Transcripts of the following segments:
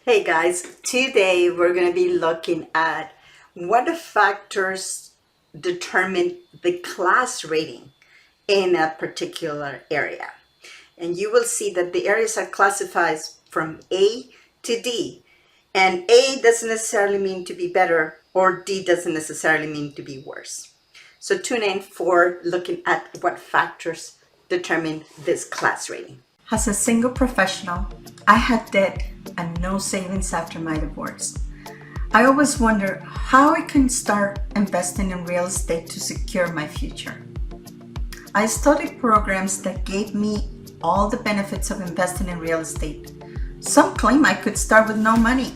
Hey guys, today we're going to be looking at what factors determine the class rating in a particular area. And you will see that the areas are classified from A to D. And A doesn't necessarily mean to be better, or D doesn't necessarily mean to be worse. So tune in for looking at what factors determine this class rating. As a single professional, I had debt and no savings after my divorce. I always wonder how I can start investing in real estate to secure my future. I studied programs that gave me all the benefits of investing in real estate. Some claim I could start with no money,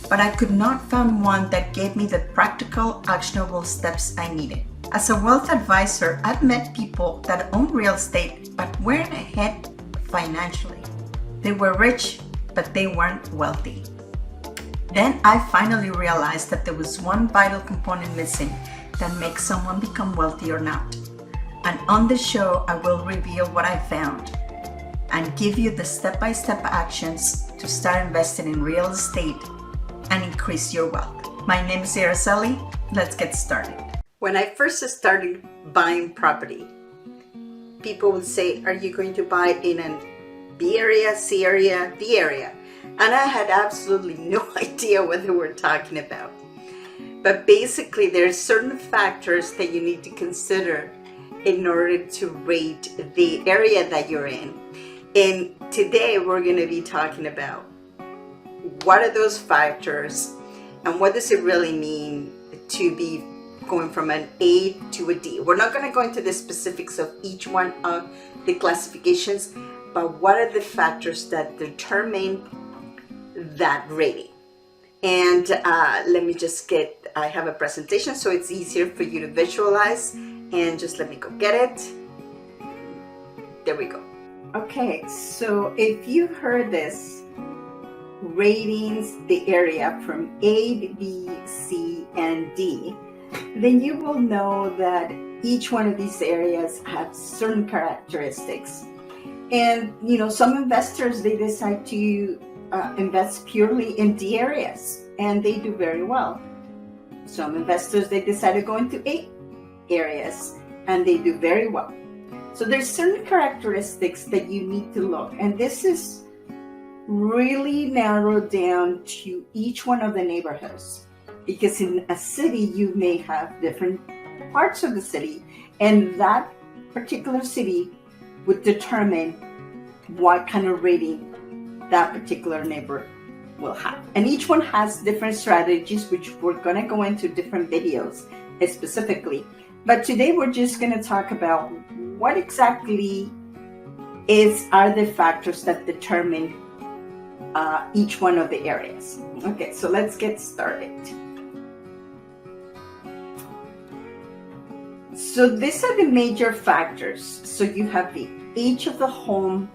but I could not find one that gave me the practical, actionable steps I needed. As a wealth advisor, I've met people that own real estate but weren't ahead financially. They were rich, but they weren't wealthy. Then I finally realized that there was one vital component missing that makes someone become wealthy or not. And on this show, I will reveal what I found and give you the step-by-step actions to start investing in real estate and increase your wealth. My name is Araceli. Let's get started. When I first started buying property, people would say, are you going to buy in an B area, C area, D area? And I had absolutely no idea what they were talking about. But basically, there are certain factors that you need to consider in order to rate the area that you're in. And today we're going to be talking about what are those factors and what does it really mean to be going from an A to a D. We're not going to go into the specifics of each one of the classifications, but what are the factors that determine that rating? And let me just I have a presentation so it's easier for you to visualize, and just let me go get it. There we go. Okay, so if you heard this, ratings the area from A, B, C, and D, then you will know that each one of these areas have certain characteristics. And, some investors, they decide to invest purely in D areas, and they do very well. Some investors, they decide to go into A areas, and they do very well. So there's certain characteristics that you need to look, and this is really narrowed down to each one of the neighborhoods. Because in a city, you may have different parts of the city, and that particular city would determine what kind of rating that particular neighbor will have. And each one has different strategies, which we're going to go into different videos specifically. But today we're just going to talk about what exactly are the factors that determine each one of the areas. Okay, so let's get started. So these are the major factors. So you have the age of the home,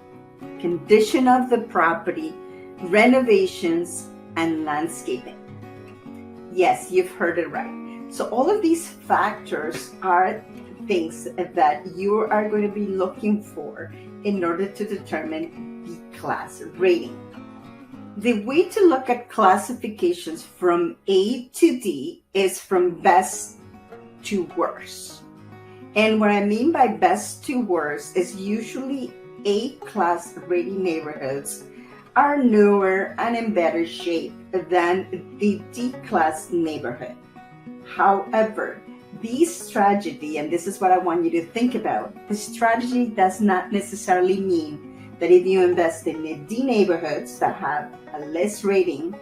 condition of the property, renovations, and landscaping. Yes, you've heard it right. So all of these factors are things that you are going to be looking for in order to determine the class rating. The way to look at classifications from A to D is from best to worst. And what I mean by best to worst is usually A-class rating neighborhoods are newer and in better shape than the D-class neighborhood. However, this strategy, and this is what I want you to think about, the strategy does not necessarily mean that if you invest in the D neighborhoods that have a less rating,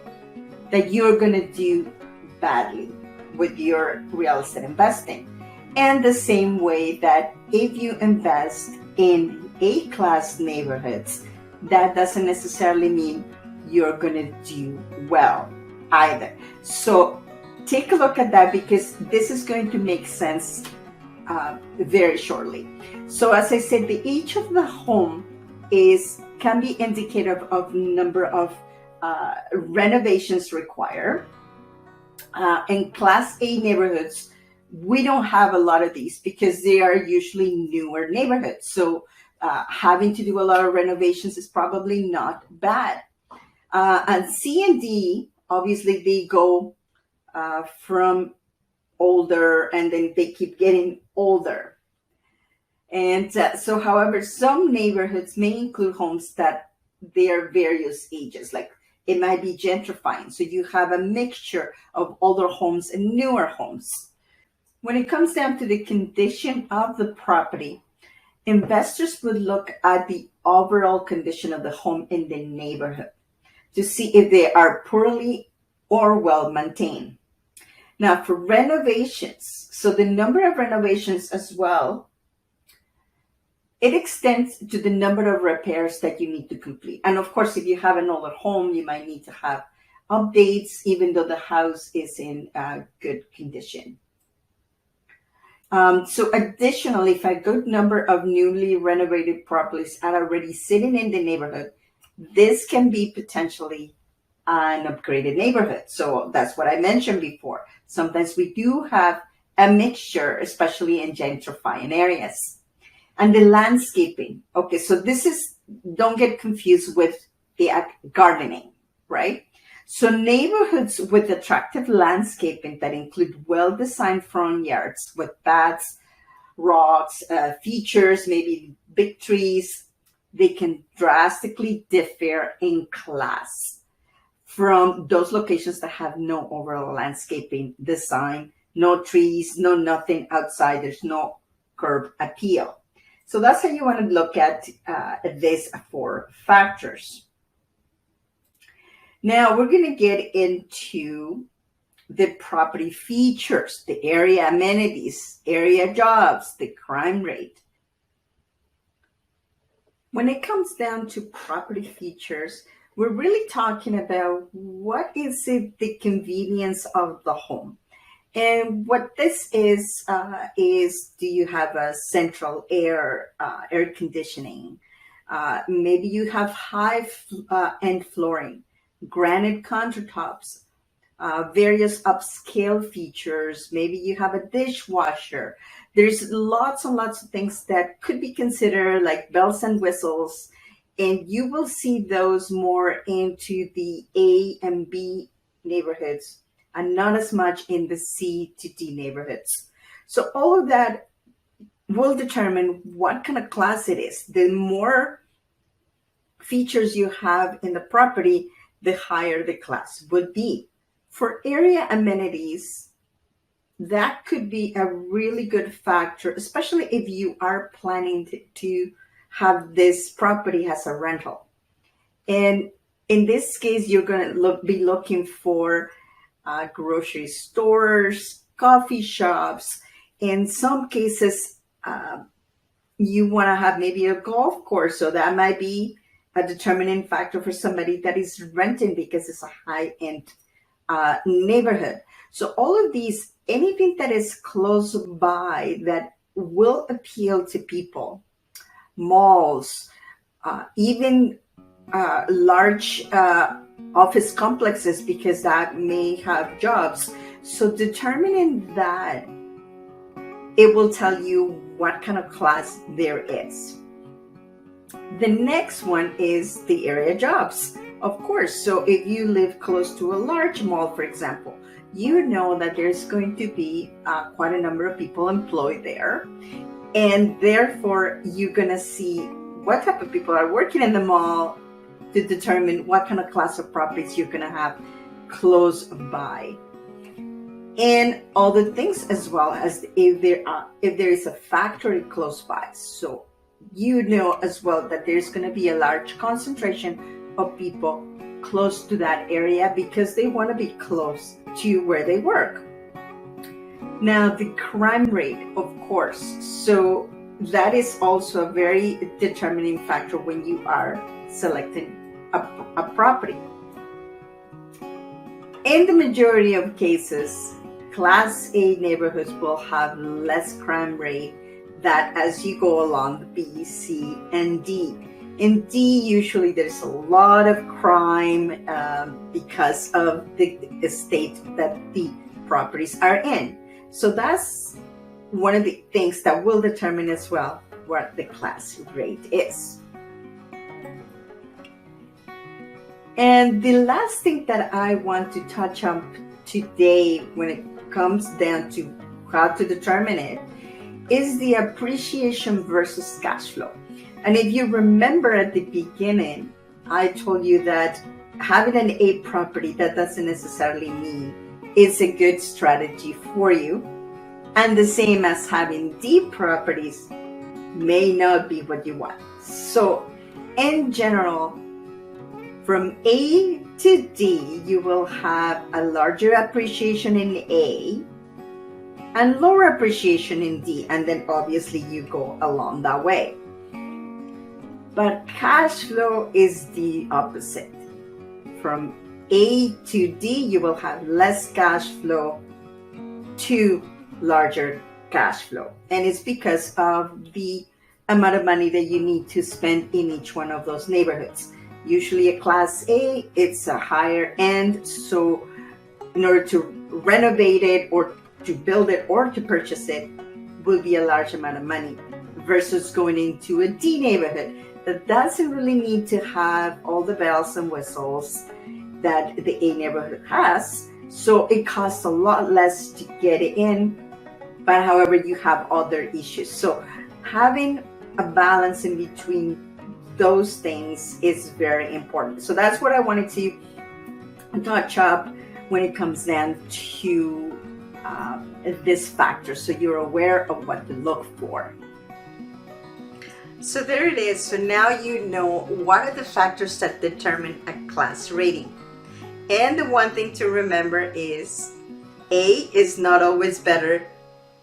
that you're going to do badly with your real estate investing. And the same way that if you invest in A-class neighborhoods, that doesn't necessarily mean you're going to do well either. So take a look at that, because this is going to make sense very shortly. So as I said, the age of the home can be indicative of number of renovations required. In Class A neighborhoods, we don't have a lot of these because they are usually newer neighborhoods. So having to do a lot of renovations is probably not bad. And C and D, obviously, they go from older and then they keep getting older. And so, however, some neighborhoods may include homes that they are various ages, like it might be gentrifying. So you have a mixture of older homes and newer homes. When it comes down to the condition of the property, investors would look at the overall condition of the home in the neighborhood to see if they are poorly or well maintained. Now, for renovations, so the number of renovations as well, it extends to the number of repairs that you need to complete. And of course, if you have an older home, you might need to have updates, even though the house is in good condition. So additionally, if a good number of newly renovated properties are already sitting in the neighborhood, this can be potentially an upgraded neighborhood. So that's what I mentioned before. Sometimes we do have a mixture, especially in gentrifying areas. And the landscaping. Okay, so this is, don't get confused with the gardening, right? So neighborhoods with attractive landscaping that include well-designed front yards with paths, rocks, features, maybe big trees, they can drastically differ in class from those locations that have no overall landscaping design, no trees, no nothing outside, there's no curb appeal. So that's how you want to look at these 4 factors. Now we're going to get into the property features, the area amenities, area jobs, the crime rate. When it comes down to property features, we're really talking about what is it, the convenience of the home. And what this is do you have a central air conditioning? Maybe you have high-end flooring, granite countertops, various upscale features. Maybe you have a dishwasher. There's lots and lots of things that could be considered like bells and whistles. And you will see those more into the A and B neighborhoods and not as much in the C to D neighborhoods. So all of that will determine what kind of class it is. The more features you have in the property, the higher the class would be. For area amenities, that could be a really good factor, especially if you are planning to have this property as a rental. And in this case, you're going to be looking for grocery stores, coffee shops. In some cases, you want to have maybe a golf course. So that might be a determining factor for somebody that is renting because it's a high-end neighborhood. So all of these, anything that is close by that will appeal to people, malls, even large office complexes, because that may have jobs. So determining that, it will tell you what kind of class there is. The next one is the area jobs, of course. So if you live close to a large mall, for example, you know that there's going to be quite a number of people employed there. And therefore, you're going to see what type of people are working in the mall to determine what kind of class of properties you're going to have close by. And all the things as well as if there is a factory close by. So you know as well that there's going to be a large concentration of people close to that area because they want to be close to where they work. Now, the crime rate, of course. So that is also a very determining factor when you are selecting a property. In the majority of cases, Class A neighborhoods will have less crime rate than as you go along the B, C, and D. In D, usually there's a lot of crime because of the state that the properties are in. So that's one of the things that will determine as well what the class rate is. And the last thing that I want to touch on today when it comes down to how to determine it is the appreciation versus cash flow. And if you remember at the beginning, I told you that having an A property, that doesn't necessarily mean it's a good strategy for you. And the same as having D properties may not be what you want. So in general, from A to D, you will have a larger appreciation in A and lower appreciation in D, and then obviously you go along that way. But cash flow is the opposite. From A to D, you will have less cash flow to larger cash flow. And it's because of the amount of money that you need to spend in each one of those neighborhoods. Usually a class A, it's a higher end. So in order to renovate it or to build it or to purchase it will be a large amount of money versus going into a D neighborhood that doesn't really need to have all the bells and whistles that the A neighborhood has. So it costs a lot less to get it in, but however, you have other issues. So having a balance in between those things is very important. So that's what I wanted to touch up when it comes down to this factor, so you're aware of what to look for. So there it is. So now you know what are the factors that determine a class rating. And the one thing to remember is A is not always better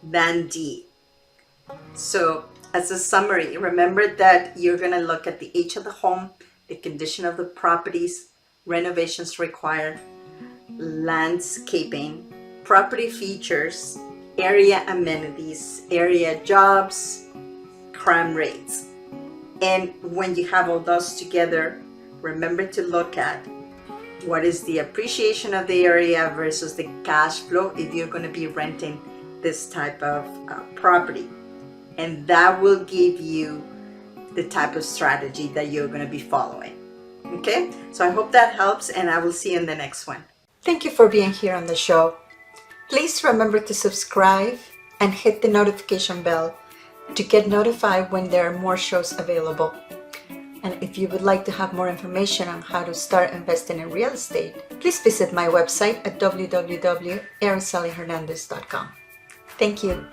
than D. So as a summary, remember that you're going to look at the age of the home, the condition of the properties, renovations required, landscaping, property features, area amenities, area jobs, crime rates. And when you have all those together, remember to look at what is the appreciation of the area versus the cash flow if you're going to be renting this type of property. And that will give you the type of strategy that you're going to be following. Okay, so I hope that helps, and I will see you in the next one. Thank you for being here on the show. Please remember to subscribe and hit the notification bell to get notified when there are more shows available. And if you would like to have more information on how to start investing in real estate, please visit my website at www.aracelihernandez.com. Thank you.